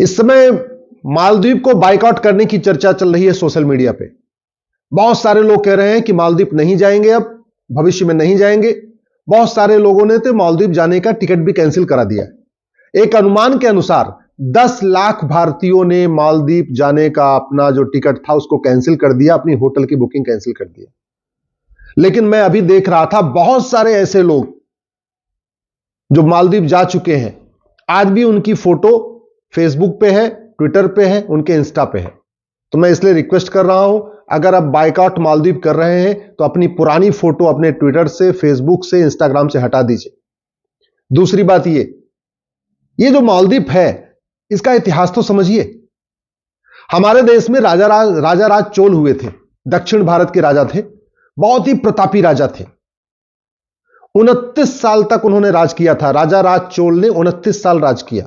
इस समय मालदीव को बाइकआउट करने की चर्चा चल रही है सोशल मीडिया पे। बहुत सारे लोग कह रहे हैं कि मालदीव नहीं जाएंगे, अब भविष्य में नहीं जाएंगे। बहुत सारे लोगों ने तो मालदीव जाने का टिकट भी कैंसिल करा दिया है। एक अनुमान के अनुसार 10 लाख भारतीयों ने मालदीव जाने का अपना जो टिकट था उसको कैंसिल कर दिया, अपनी होटल की बुकिंग कैंसिल कर दिया। लेकिन मैं अभी देख रहा था बहुत सारे ऐसे लोग जो मालदीव जा चुके हैं, आज भी उनकी फोटो फेसबुक पे है, ट्विटर पे है, उनके इंस्टा पे है। तो मैं इसलिए रिक्वेस्ट कर रहा हूं, अगर आप बाइकआउट मालदीव कर रहे हैं तो अपनी पुरानी फोटो अपने ट्विटर से, फेसबुक से, इंस्टाग्राम से हटा दीजिए। दूसरी बात ये जो मालदीव है इसका इतिहास तो समझिए। हमारे देश में राजा राज चोल हुए थे, दक्षिण भारत के राजा थे, बहुत ही प्रतापी राजा थे। 29 साल तक उन्होंने राज किया था। राजा राज चोल ने 29 साल राज किया।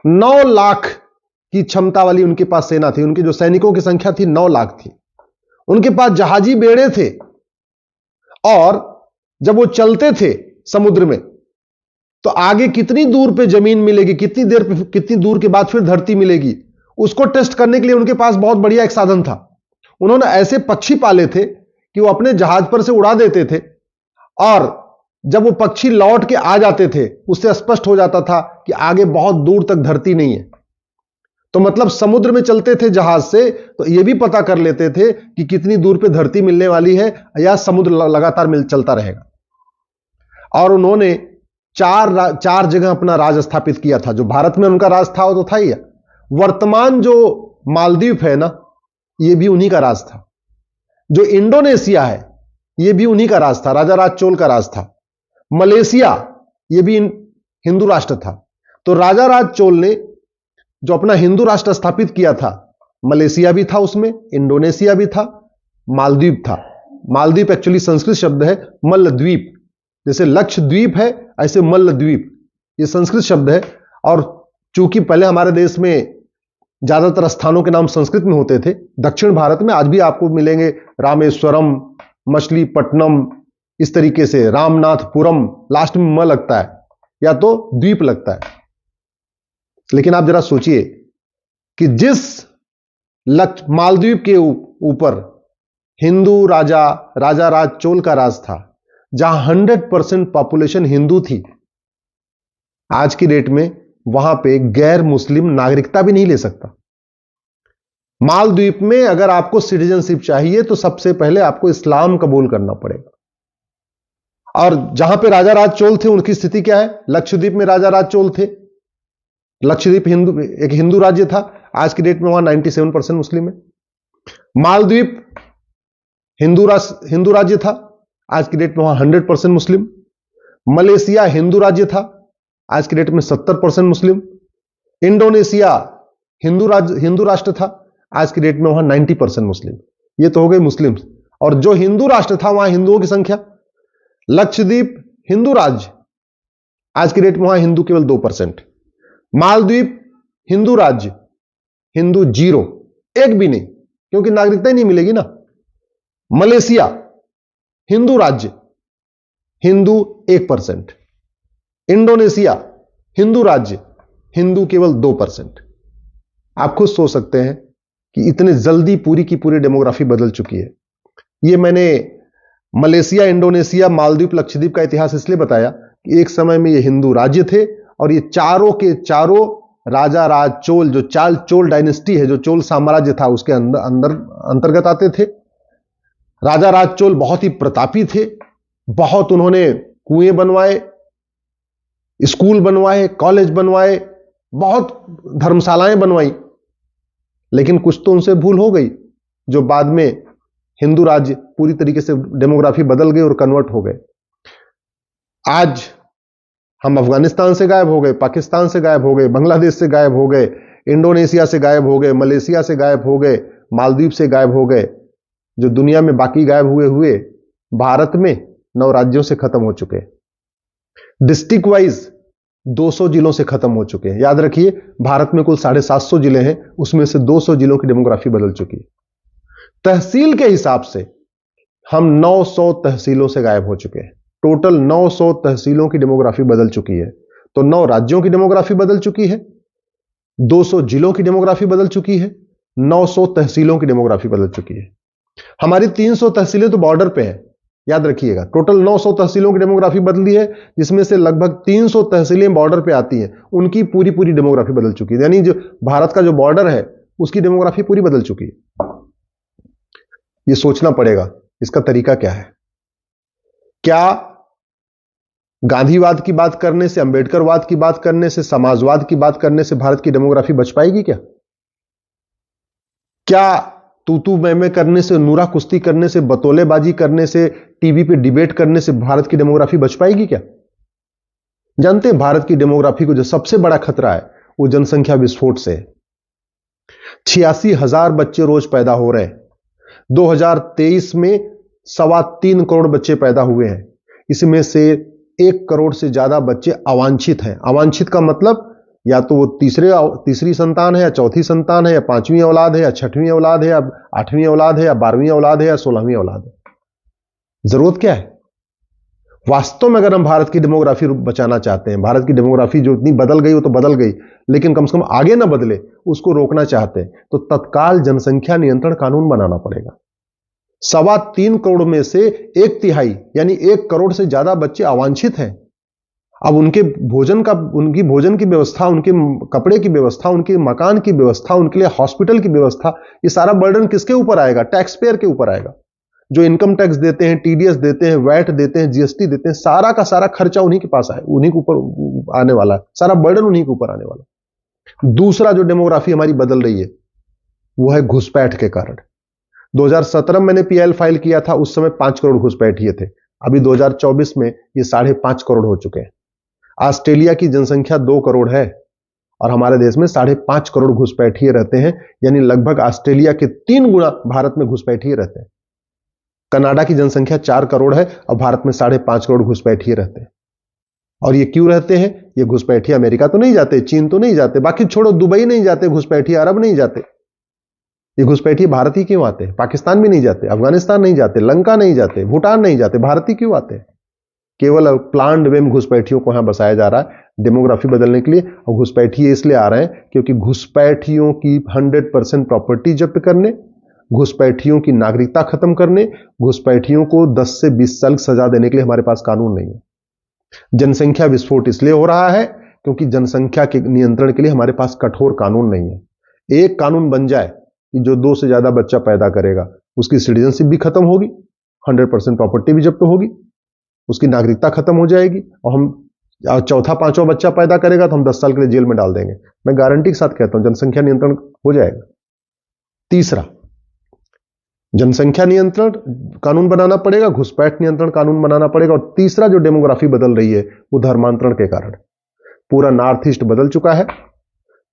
9 लाख की क्षमता वाली उनके पास सेना थी। उनके जो सैनिकों की संख्या थी 9 लाख थी। उनके पास जहाजी बेड़े थे और जब वो चलते थे समुद्र में तो आगे कितनी दूर पे जमीन मिलेगी, कितनी दूर के बाद फिर धरती मिलेगी, उसको टेस्ट करने के लिए उनके पास बहुत बढ़िया एक साधन था। उन्होंने ऐसे पक्षी पाले थे कि वो अपने जहाज पर से उड़ा देते थे और जब वो पक्षी लौट के आ जाते थे उससे स्पष्ट हो जाता था कि आगे बहुत दूर तक धरती नहीं है। तो मतलब समुद्र में चलते थे जहाज से तो यह भी पता कर लेते थे कि कितनी दूर पे धरती मिलने वाली है या समुद्र लगातार चलता रहेगा। और उन्होंने चार जगह अपना राज स्थापित किया था। जो भारत में उनका राज था वो तो था ही। वर्तमान जो मालदीव है ना, ये भी उन्हीं का राज था। जो इंडोनेशिया है ये भी उन्हीं का राज था, राजा राज चोल का राज था। मलेशिया ये भी हिंदू राष्ट्र था। तो राजा राज चोल ने जो अपना हिंदू राष्ट्र स्थापित किया था, मलेशिया भी था उसमें, इंडोनेशिया भी था, मालदीव था। मालदीव एक्चुअली संस्कृत शब्द है मल्लद्वीप, जैसे लक्षद्वीप है ऐसे मल्लद्वीप, ये संस्कृत शब्द है। और चूंकि पहले हमारे देश में ज्यादातर स्थानों के नाम संस्कृत में होते थे, दक्षिण भारत में आज भी आपको मिलेंगे रामेश्वरम, मछलीपट्टनम, इस तरीके से रामनाथपुरम, लास्ट में म लगता है या तो द्वीप लगता है। लेकिन आप जरा सोचिए कि जिस मालदीव के ऊपर हिंदू राजा राज चोल का राज था, जहां 100% पॉपुलेशन हिंदू थी, आज की डेट में वहां पे गैर मुस्लिम नागरिकता भी नहीं ले सकता। मालदीव में अगर आपको सिटीजनशिप चाहिए तो सबसे पहले आपको इस्लाम कबूल करना पड़ेगा। और जहां पे राजा राज चोल थे उनकी स्थिति क्या है? लक्षद्वीप में राजा राज चोल थे। लक्षद्वीप एक हिंदू राज्य था, आज की डेट में वहां 97% मुस्लिम है। मालदीव हिंदू राज्य था, आज की डेट में वहां 100% मुस्लिम। मलेशिया हिंदू राज्य था, आज की डेट में 70% मुस्लिम। इंडोनेशिया हिंदू राष्ट्र था, आज की डेट में वहां 90% मुस्लिम। ये तो हो गए मुस्लिम। और जो हिंदू राष्ट्र था वहां हिंदुओं की संख्या, लक्षद्वीप हिंदू राज्य, आज की डेट में वहां हिंदू केवल 2%। मालदीव हिंदू राज्य, हिंदू 0, एक भी नहीं, क्योंकि नागरिकता ही नहीं मिलेगी ना। मलेशिया हिंदू राज्य, हिंदू 1%। इंडोनेशिया हिंदू राज्य, हिंदू केवल 2%। आप खुद सोच सकते हैं कि इतने जल्दी पूरी की पूरी डेमोग्राफी बदल चुकी है। ये मैंने मलेशिया, इंडोनेशिया, मालदीव, लक्षद्वीप का इतिहास इसलिए बताया कि एक समय में ये हिंदू राज्य थे और ये चारों के चारों राजा राज चोल, जो चोल डायनेस्टी है, जो चोल साम्राज्य था, उसके अंतर्गत आते थे। राजा राज चोल बहुत ही प्रतापी थे। बहुत उन्होंने कुएं बनवाए, स्कूल बनवाए, कॉलेज बनवाए, बहुत धर्मशालाएं बनवाई। लेकिन कुछ तो उनसे भूल हो गई, जो बाद में हिंदू राज्य पूरी तरीके से डेमोग्राफी बदल गई और कन्वर्ट हो गए। आज हम अफगानिस्तान से गायब हो गए, पाकिस्तान से गायब हो गए, बांग्लादेश से गायब हो गए, इंडोनेशिया से गायब हो गए, मलेशिया से गायब हो गए, मालदीव से गायब हो गए। जो दुनिया में बाकी गायब हुए भारत में 9 राज्यों से खत्म हो चुके हैं। डिस्ट्रिक्ट वाइज 200 जिलों से खत्म हो चुके हैं। याद रखिए, भारत में कुल 750 जिले हैं, उसमें से 200 जिलों की डेमोग्राफी बदल चुकी है। तहसील के हिसाब से हम 900 तहसीलों से गायब हो चुके हैं। टोटल 900 तहसीलों की डेमोग्राफी बदल चुकी है। तो 9 राज्यों की डेमोग्राफी बदल चुकी है, 200 जिलों की डेमोग्राफी बदल चुकी है, 900 तहसीलों की डेमोग्राफी बदल चुकी है। हमारी 300 तहसीलें तो बॉर्डर पे हैं, याद रखिएगा। टोटल 900 तहसीलों की डेमोग्राफी बदली है, जिसमें से लगभग 300 तहसीलें बॉर्डर पे आती हैं, उनकी पूरी पूरी डेमोग्राफी बदल चुकी है। यानी जो भारत का जो बॉर्डर है उसकी डेमोग्राफी पूरी बदल चुकी है। ये सोचना पड़ेगा इसका तरीका क्या है। क्या गांधीवाद की बात करने से, अंबेडकरवाद की बात करने से, समाजवाद की बात करने से भारत की डेमोग्राफी बच पाएगी क्या? क्या तू मैं करने से, नूरा कुश्ती करने से, बतौलेबाजी करने से, टीवी पे डिबेट करने से भारत की डेमोग्राफी बच पाएगी क्या? जानते हैं भारत की डेमोग्राफी को जो सबसे बड़ा खतरा है वो जनसंख्या विस्फोट से है। 86,000 बच्चे रोज पैदा हो रहे हैं। 2023 में 3.25 करोड़ बच्चे पैदा हुए हैं। इसमें से 1 करोड़ से ज्यादा बच्चे अवांछित हैं। अवांछित का मतलब या तो वो तीसरी संतान है, या चौथी संतान है, या 5वीं औलाद है, या 6वीं औलाद है, या 8वीं औलाद है, या 12वीं औलाद है, या 16वीं औलाद है। जरूरत क्या है? वास्तव में अगर हम भारत की डेमोग्राफी बचाना चाहते हैं, भारत की डेमोग्राफी जो इतनी बदल गई वो तो बदल गई, लेकिन कम से कम आगे ना बदले उसको रोकना चाहते हैं तो तत्काल जनसंख्या नियंत्रण कानून बनाना पड़ेगा। 3.25 करोड़ में से 1/3 यानी 1 करोड़ से ज्यादा बच्चे अवांछित हैं। अब उनकी भोजन की व्यवस्था, उनके कपड़े की व्यवस्था, उनके मकान की व्यवस्था, उनके लिए हॉस्पिटल की व्यवस्था, ये सारा बर्डन किसके ऊपर आएगा? टैक्स पेयर के ऊपर आएगा। जो इनकम टैक्स देते हैं, टीडीएस देते हैं, वैट देते हैं, जीएसटी देते हैं, सारा का सारा खर्चा उन्हीं के पास आए, उन्हीं के ऊपर आने वाला है, सारा बर्डन उन्हीं के ऊपर आने वाला है। दूसरा जो डेमोग्राफी हमारी बदल रही है वो है घुसपैठ के कारण। 2017 में मैंने पीएल फाइल किया था, उस समय 5 करोड़ घुसपैठिए थे। अभी 2024 में ये 5.5 करोड़ हो चुके हैं। ऑस्ट्रेलिया की जनसंख्या 2 करोड़ है और हमारे देश में 5.5 करोड़ घुसपैठिए रहते हैं, यानी लगभग ऑस्ट्रेलिया के 3 गुना भारत में घुसपैठिए रहते हैं। कनाडा की जनसंख्या 4 करोड़ है और भारत में 5.5 करोड़ घुसपैठिए रहते हैं। और ये क्यों रहते हैं? ये घुसपैठिए अमेरिका तो नहीं जाते, चीन तो नहीं जाते, बाकी छोड़ो, दुबई नहीं जाते घुसपैठिए, अरब नहीं जाते। ये घुसपैठिए भारत ही क्यों आते हैं? पाकिस्तान भी नहीं जाते, अफगानिस्तान नहीं जाते, लंका नहीं जाते, भूटान नहीं जाते, भारत ही क्यों आते हैं? केवल प्लान्ड वे में घुसपैठियों को यहां बसाया जा रहा है डेमोग्राफी बदलने के लिए। और घुसपैठिए इसलिए आ रहे हैं क्योंकि घुसपैठियों की 100% प्रॉपर्टी जब्त करने, घुसपैठियों की नागरिकता खत्म करने, घुसपैठियों को 10 से 20 साल सजा देने के लिए हमारे पास कानून नहीं है। जनसंख्या विस्फोट इसलिए हो रहा है क्योंकि जनसंख्या के नियंत्रण के लिए हमारे पास कठोर कानून नहीं है। एक कानून बन जाए कि जो 2 से ज्यादा बच्चा पैदा करेगा उसकी सिटीजनशिप भी खत्म होगी, 100% प्रॉपर्टी भी जब्त होगी, उसकी नागरिकता खत्म हो जाएगी, और हम चौथा 5वां बच्चा पैदा करेगा तो हम 10 साल के लिए जेल में डाल देंगे। मैं गारंटी के साथ कहता हूं जनसंख्या नियंत्रण हो जाएगा। तीसरा, जनसंख्या नियंत्रण कानून बनाना पड़ेगा, घुसपैठ नियंत्रण कानून बनाना पड़ेगा। और तीसरा जो डेमोग्राफी बदल रही है वो धर्मांतरण के कारण। पूरा नॉर्थ ईस्ट बदल चुका है,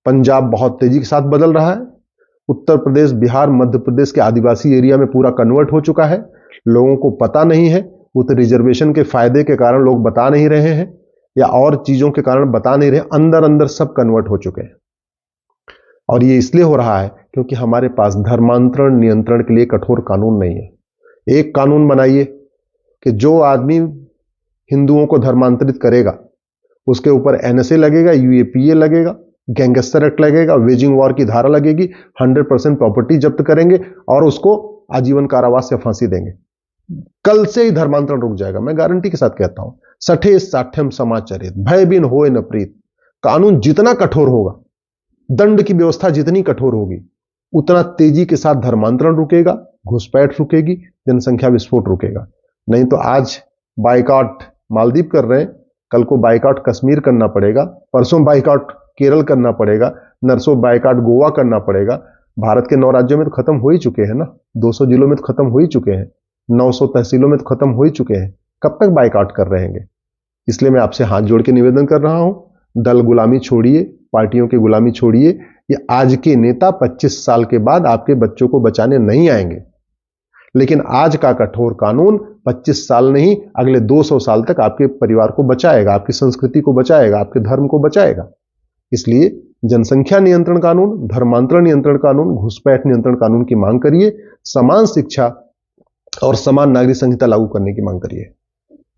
पंजाब बहुत तेजी के साथ बदल रहा है, उत्तर प्रदेश, बिहार, मध्य प्रदेश के आदिवासी एरिया में पूरा कन्वर्ट हो चुका है। लोगों को पता नहीं है, वो तो रिजर्वेशन के फायदे के कारण लोग बता नहीं रहे हैं या और चीजों के कारण बता नहीं रहे, अंदर अंदर सब कन्वर्ट हो चुके हैं। और ये इसलिए हो रहा है क्योंकि हमारे पास धर्मांतरण नियंत्रण के लिए कठोर कानून नहीं है। एक कानून बनाइए कि जो आदमी हिंदुओं को धर्मांतरित करेगा उसके ऊपर एनएसए लगेगा, यूएपीए लगेगा, गैंगस्टर एक्ट लगेगा, वेजिंग वॉर की धारा लगेगी, 100% प्रॉपर्टी जब्त करेंगे और उसको आजीवन कारावास या फांसी देंगे। कल से ही धर्मांतरण रुक जाएगा, मैं गारंटी के साथ कहता हूं। सठे साठ्यम समाचरित भय बिन होए न प्रीत। कानून जितना कठोर होगा, दंड की व्यवस्था जितनी कठोर होगी, उतना तेजी के साथ धर्मांतरण रुकेगा, घुसपैठ रुकेगी, जनसंख्या विस्फोट रुकेगा। नहीं तो आज बाइकआउट मालदीव कर रहे हैं, कल को बाइकआउट कश्मीर करना पड़ेगा, परसों बाइकआउट केरल करना पड़ेगा, नरसों बाइकआउट गोवा करना पड़ेगा। भारत के 9 राज्यों में तो खत्म हो ही चुके हैं ना, 200 जिलों में तो खत्म हो ही चुके हैं, 900 तहसीलों में तो खत्म हो ही चुके हैं। कब तक बाइकआउट कर रहेंगे? इसलिए मैं आपसे हाथ जोड़ के निवेदन कर रहा हूं, दल गुलामी छोड़िए, पार्टियों की गुलामी छोड़िए। ये आज के नेता 25 साल के बाद आपके बच्चों को बचाने नहीं आएंगे, लेकिन आज का कठोर कानून 25 साल नहीं, अगले 200 साल तक आपके परिवार को बचाएगा, आपकी संस्कृति को बचाएगा, आपके धर्म को बचाएगा। इसलिए जनसंख्या नियंत्रण कानून, धर्मांतरण नियंत्रण कानून, घुसपैठ नियंत्रण कानून की मांग करिए, समान शिक्षा और समान नागरिक संहिता लागू करने की मांग करिए।